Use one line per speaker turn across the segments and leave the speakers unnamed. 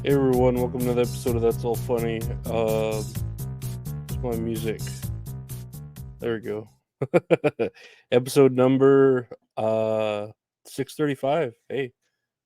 Hey everyone, welcome to another episode of That's All Funny. It's my music. There we go. Episode number 635. Hey,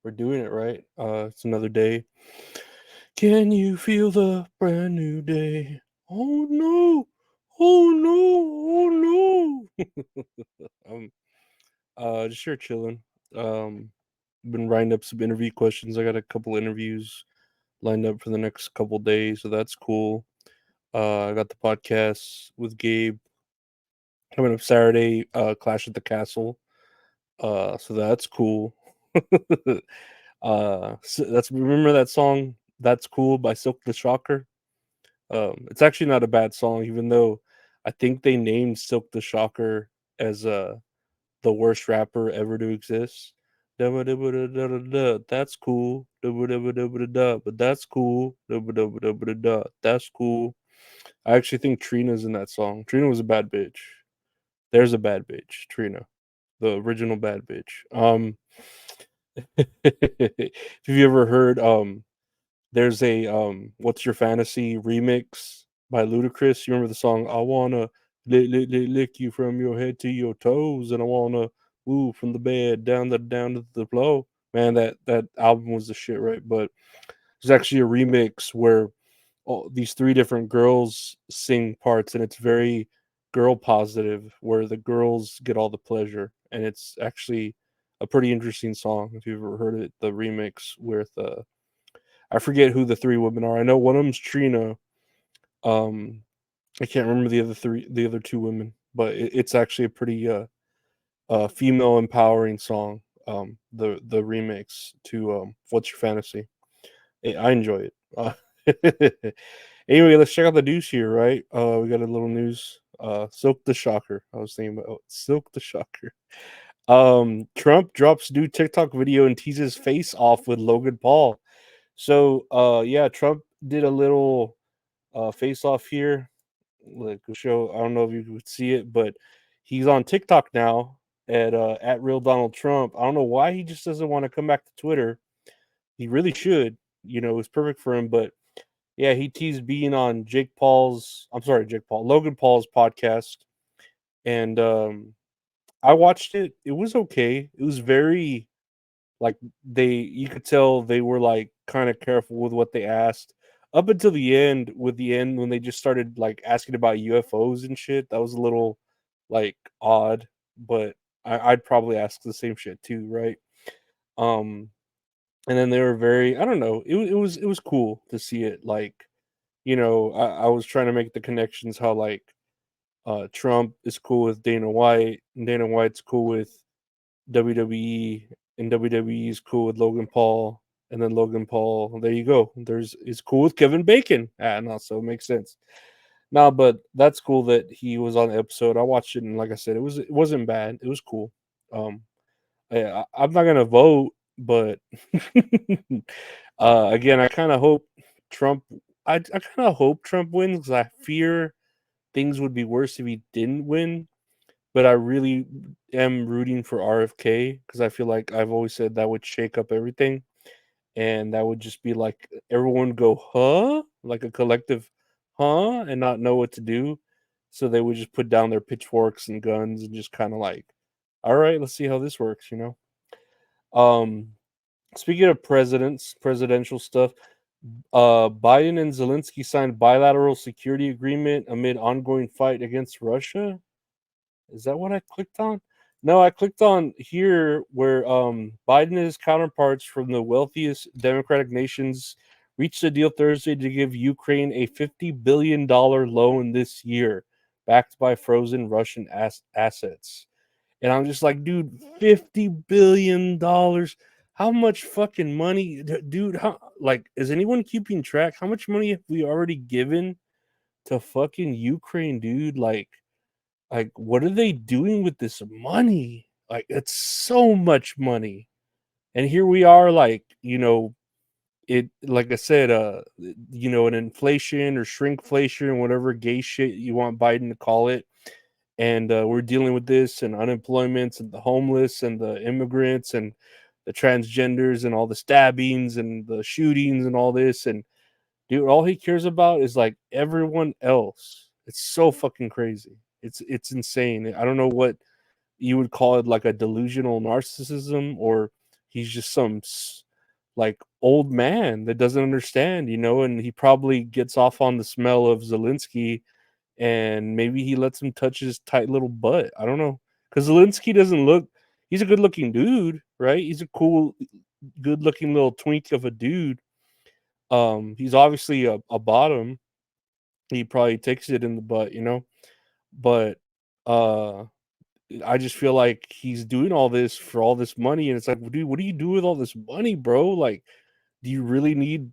we're doing it right. It's another day. Can you feel the brand new day? Oh no! Oh no! Oh no! Just here chilling. Um, been writing up some interview questions. I got a couple interviews lined up for the next couple days, so that's cool. I got the podcast with Gabe coming up Saturday, Clash at the Castle. So that's cool. So that's remember that song "That's Cool" by Silk the Shocker. It's actually not a bad song, even though I think they named Silk the Shocker as the worst rapper ever to exist. Da-ba-da-ba-da-da-da-da. That's cool. Da-ba-da-ba-da-ba-da-da. But that's cool. Da-ba-da-ba-da-ba-da-da. That's cool. I actually think Trina's in that song. Trina was a bad bitch. There's a bad bitch, Trina, the original bad bitch. Have you ever heard there's a What's Your Fantasy remix by Ludacris? You remember the song I wanna lick you from your head to your toes and I wanna woo from the bed down to the floor. Man, that album was the shit, right? But there's actually a remix where all these three different girls sing parts, and it's very girl positive, where the girls get all the pleasure, and it's actually a pretty interesting song. If you've ever heard it, the remix with I forget who the three women are. I know one of them's Trina. Um, I can't remember the other two women, but it's actually a pretty female empowering song. The remix to "What's Your Fantasy." I enjoy it. Anyway, let's check out the news here, right? We got a little news. Silk the Shocker. I was thinking about Silk the Shocker. Trump drops new TikTok video and teases face off with Logan Paul. So, yeah, Trump did a little face off here. Like show, I don't know if you could see it, but he's on TikTok now at real Donald Trump. I don't know why he just doesn't want to come back to Twitter. He really should. It's perfect for him, but yeah, he teased being on Logan Paul's podcast, and I watched it. It was okay. It was very like you could tell they were like kind of careful with what they asked up until the end. With the end when they just started like asking about UFOs and shit, that was a little like odd. But I'd probably ask the same shit too, right? Um, and then they were very, I don't know, it was cool to see it. Like, I was trying to make the connections how like Trump is cool with Dana White, and Dana White's cool with WWE, and WWE is cool with Logan Paul, and then Logan Paul, there you go. There's is cool with Kevin Bacon. No, so it makes sense. No, but that's cool that he was on the episode. I watched it, and like I said, it wasn't bad. It was cool. Um, I'm not gonna vote, but again, I kind of hope Trump. I kind of hope Trump wins because I fear things would be worse if he didn't win. But I really am rooting for RFK because I feel like I've always said that would shake up everything, and that would just be like everyone go huh, like a collective huh, and not know what to do. So they would just put down their pitchforks and guns and just kind of like, all right, let's see how this works. Um, Speaking of presidential stuff, Biden and Zelensky signed bilateral security agreement amid ongoing fight against Russia. Is that what I clicked on? No, I clicked on here where Biden and his counterparts from the wealthiest democratic nations reached a deal Thursday to give Ukraine a $50 billion loan this year, backed by frozen Russian assets. And I'm just like, dude, $50 billion. How much fucking money, dude? How like is anyone keeping track? How much money have we already given to fucking Ukraine, dude? Like, what are they doing with this money? Like, it's so much money. And here we are, like, like I said, an inflation or shrinkflation, whatever gay shit you want Biden to call it. And we're dealing with this and unemployment and the homeless and the immigrants. And the transgenders and all the stabbings and the shootings and all this. And dude, all he cares about is like everyone else. It's so fucking crazy. It's insane. I don't know what you would call it, like a delusional narcissism, or he's just some like old man that doesn't understand, and he probably gets off on the smell of Zelensky, and maybe he lets him touch his tight little butt. I don't know, because Zelensky doesn't look. He's a good looking dude, right? He's a cool, good looking little twink of a dude. He's obviously a bottom. He probably takes it in the butt. But uh I just feel like he's doing all this for all this money, and it's like, dude, what do you do with all this money, bro? Like, do you really need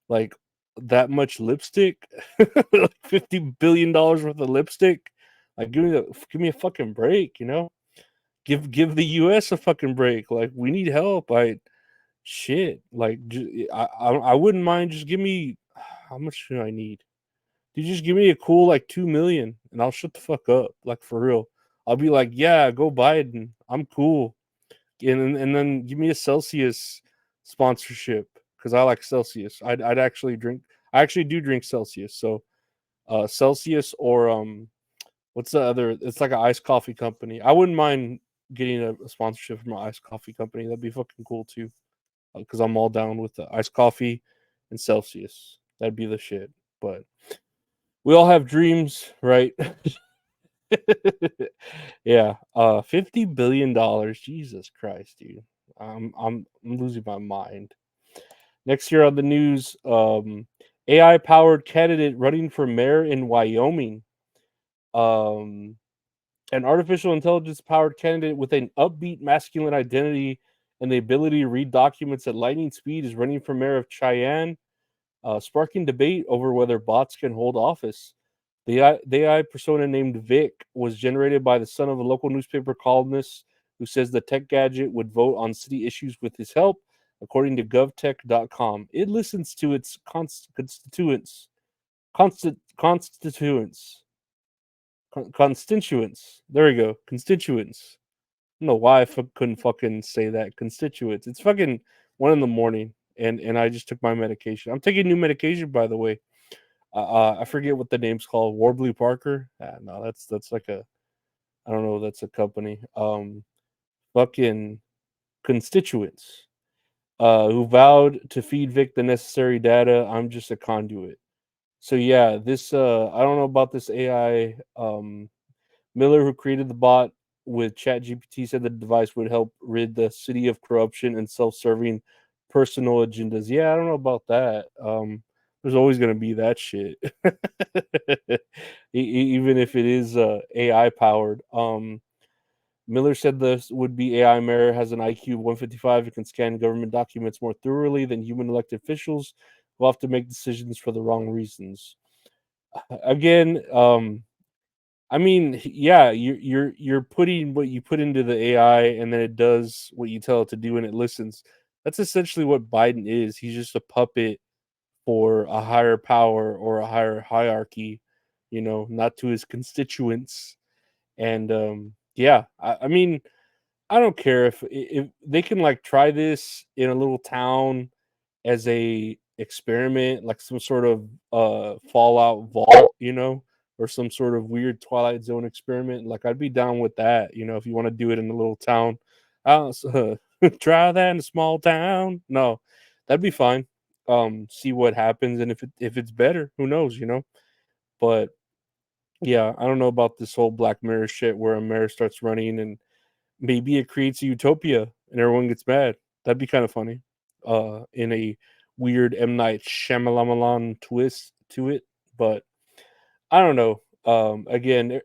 like that much lipstick? Like $50 billion worth of lipstick? Like, give me a fucking break. Give the US a fucking break. Like, we need help. Shit. Like, I wouldn't mind. Just give me, how much do I need? You just give me a cool like 2 million and I'll shut the fuck up. Like, for real. I'll be like, yeah, go Biden. I'm cool. And then give me a Celsius sponsorship because I like Celsius. I'd actually drink. I actually do drink Celsius. So Celsius or what's the other? It's like an iced coffee company. I wouldn't mind getting a sponsorship from an iced coffee company. That'd be fucking cool too. Because I'm all down with the iced coffee and Celsius. That'd be the shit. But we all have dreams, right? Yeah. $50 billion. Jesus Christ, dude. I'm losing my mind. Next year on the news, AI powered candidate running for mayor in Wyoming. Um, an artificial intelligence powered candidate with an upbeat masculine identity and the ability to read documents at lightning speed is running for mayor of Cheyenne, sparking debate over whether bots can hold office. The AI persona named Vic was generated by the son of a local newspaper columnist who says the tech gadget would vote on city issues with his help, according to govtech.com. It listens to its constituents. Constituents. There we go. Constituents. I don't know why I couldn't fucking say that. Constituents. It's fucking 1 in the morning, and I just took my medication. I'm taking new medication, by the way. I forget what the name's called. Warbley Parker. No, that's like a, I don't know. That's a company. Fucking constituents. Who vowed to feed Vic the necessary data. I'm just a conduit. So yeah, this I don't know about this AI. Miller, who created the bot with ChatGPT, said the device would help rid the city of corruption and self-serving personal agendas. Yeah, I don't know about that. There's always going to be that shit, even if it is AI powered. Miller said this would be AI mayor has an IQ of 155 and can scan government documents more thoroughly than human elected officials who have to make decisions for the wrong reasons. Again, I mean, yeah, you're putting what you put into the AI, and then it does what you tell it to do, and it listens. That's essentially what Biden is. He's just a puppet for a higher power or a higher hierarchy, not to his constituents. And yeah, I mean, I don't care if they can like try this in a little town as a experiment, like some sort of Fallout vault, or some sort of weird Twilight Zone experiment. Like, I'd be down with that, if you want to do it in a little town. Try that in a small town. No, that'd be fine. See what happens, and if it's better, who knows. But yeah, I don't know about this whole Black Mirror shit where a mayor starts running and maybe it creates a utopia and everyone gets mad. That'd be kind of funny. In a weird M Night Shyamalan twist to it, but I don't know. Again,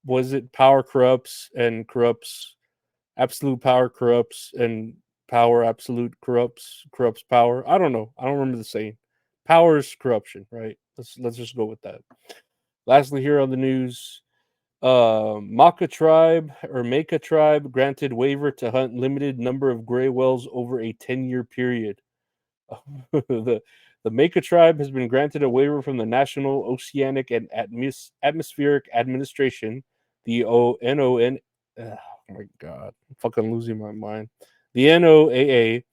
was it power corrupts and corrupts? Absolute power corrupts and power absolute corrupts power. I don't know. I don't remember the saying. Power is corruption, right? Let's just go with that. Lastly, here on the news, Maka tribe granted waiver to hunt limited number of gray whales over a 10-year period. the the Maka tribe has been granted a waiver from the National Oceanic and Atmospheric Administration, the ONON. Oh my god, I'm fucking losing my mind. The NOAA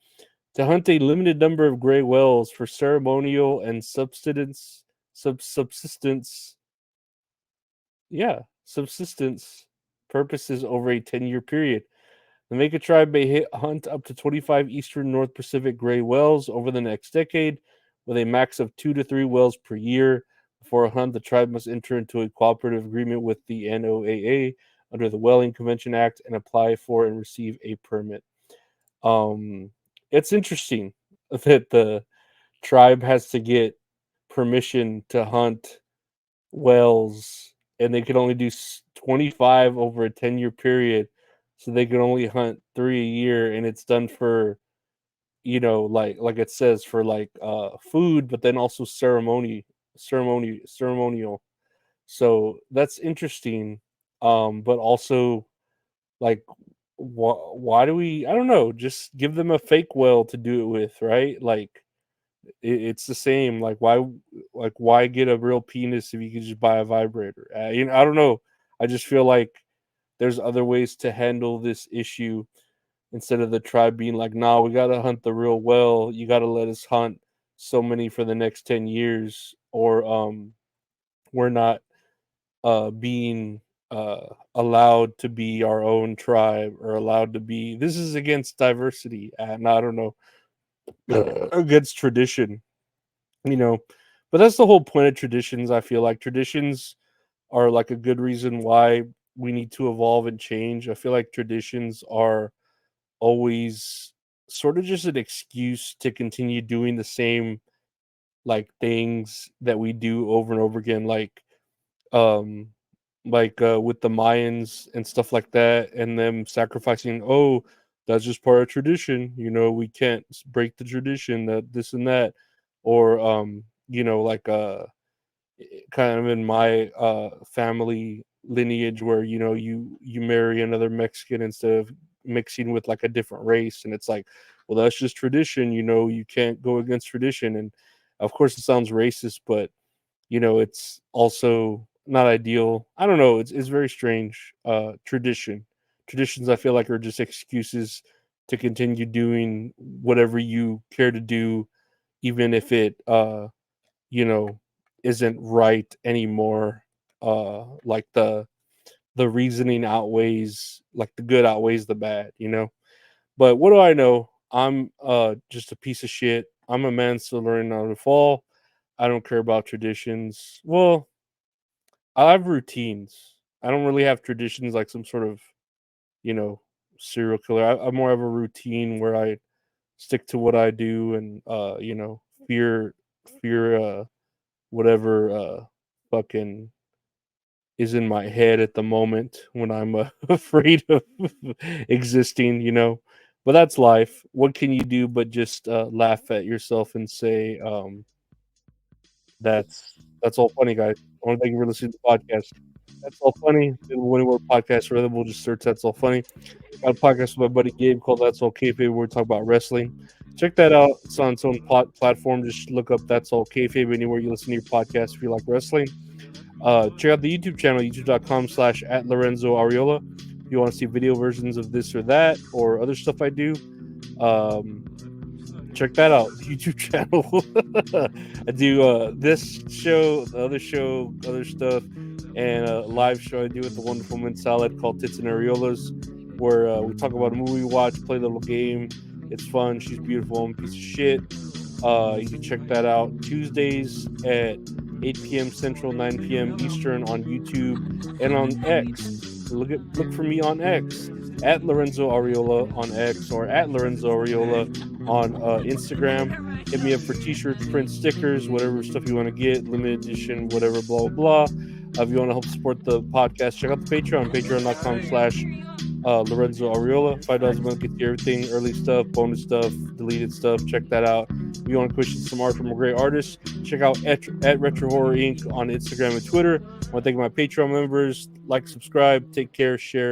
to hunt a limited number of gray whales for ceremonial and subsistence, yeah, subsistence purposes over a 10-year period. The Maka tribe may hunt up to 25 eastern North Pacific gray whales over the next decade, with a max of 2 to 3 whales per year. Before a hunt, the tribe must enter into a cooperative agreement with the NOAA under the Whaling Convention Act and apply for and receive a permit. Um, it's interesting that the tribe has to get permission to hunt whales, and they could only do 25 over a 10-year period, so they could only hunt 3 a year, and it's done for, like it says, for like food, but then also ceremonial. So that's interesting. But also, like, why do we, I don't know, just give them a fake whale to do it with, right? Like, it's the same. Like, why get a real penis if you could just buy a vibrator? I don't know. I just feel like there's other ways to handle this issue instead of the tribe being like, "Nah, we gotta hunt the real well. You gotta let us hunt so many for the next 10 years, or we're not being allowed to be our own tribe, or allowed to be." This is against diversity, and I don't know, against tradition. you know but that's the whole point of traditions. I feel like traditions are like a good reason why we need to evolve and change. I feel like traditions are always sort of just an excuse to continue doing the same, like, things that we do over and over again, um with the Mayans and stuff like that, and them sacrificing. Oh, that's just part of tradition. We can't break the tradition, that this and that. Or kind of in my family lineage, where you marry another Mexican instead of mixing with like a different race, and it's like, well, that's just tradition. You can't go against tradition. And of course it sounds racist, but it's also not ideal. I don't know. It's very strange. Traditions, I feel like, are just excuses to continue doing whatever you care to do, even if it you know isn't right anymore. Like the reasoning outweighs, like, the good outweighs the bad. But what do I know? I'm just a piece of shit. I'm a man still learning how to fall. I don't care about traditions. Well, I have routines. I don't really have traditions like some sort of, you know, serial killer. I more have a routine where I stick to what I do, and fear whatever fucking is in my head at the moment when I'm afraid of existing. But that's life. What can you do but just laugh at yourself and say, that's all funny, guys. I want to thank you for listening to the podcast. That's all funny. The one word podcast, or we'll just search "That's All Funny." Got a podcast with my buddy Gabe called "That's All Kayfabe," where we talk about wrestling. Check that out. It's on its own platform. Just look up "That's All Kayfabe" anywhere you listen to your podcast if you like wrestling. Check out the YouTube channel, youtube.com/@Lorenzo Ariola. If you want to see video versions of this or that, or other stuff I do, check that out. The YouTube channel. I do this show, the other show, other stuff, and a live show I do with the wonderful Mint Salad called Tits and Areolas, where we talk about a movie we watch, play a little game. It's fun. She's beautiful. I'm a piece of shit. You can check that out Tuesdays at 8 p.m. Central, 9 p.m. Eastern on YouTube and on X. Look for me on X at Lorenzo Ariola on X, or at Lorenzo Ariola on Instagram. Hit me up for t-shirts, prints, stickers, whatever stuff you want to get, limited edition, whatever, blah, blah, blah. If you want to help support the podcast, check out the Patreon, patreon.com/Lorenzo Ariola. $5 a month gets you everything, early stuff, bonus stuff, deleted stuff. Check that out. If you want to question some art from a great artist, check out at Retro Horror Inc. on Instagram and Twitter. I want to thank my Patreon members. Like, subscribe, take care, share.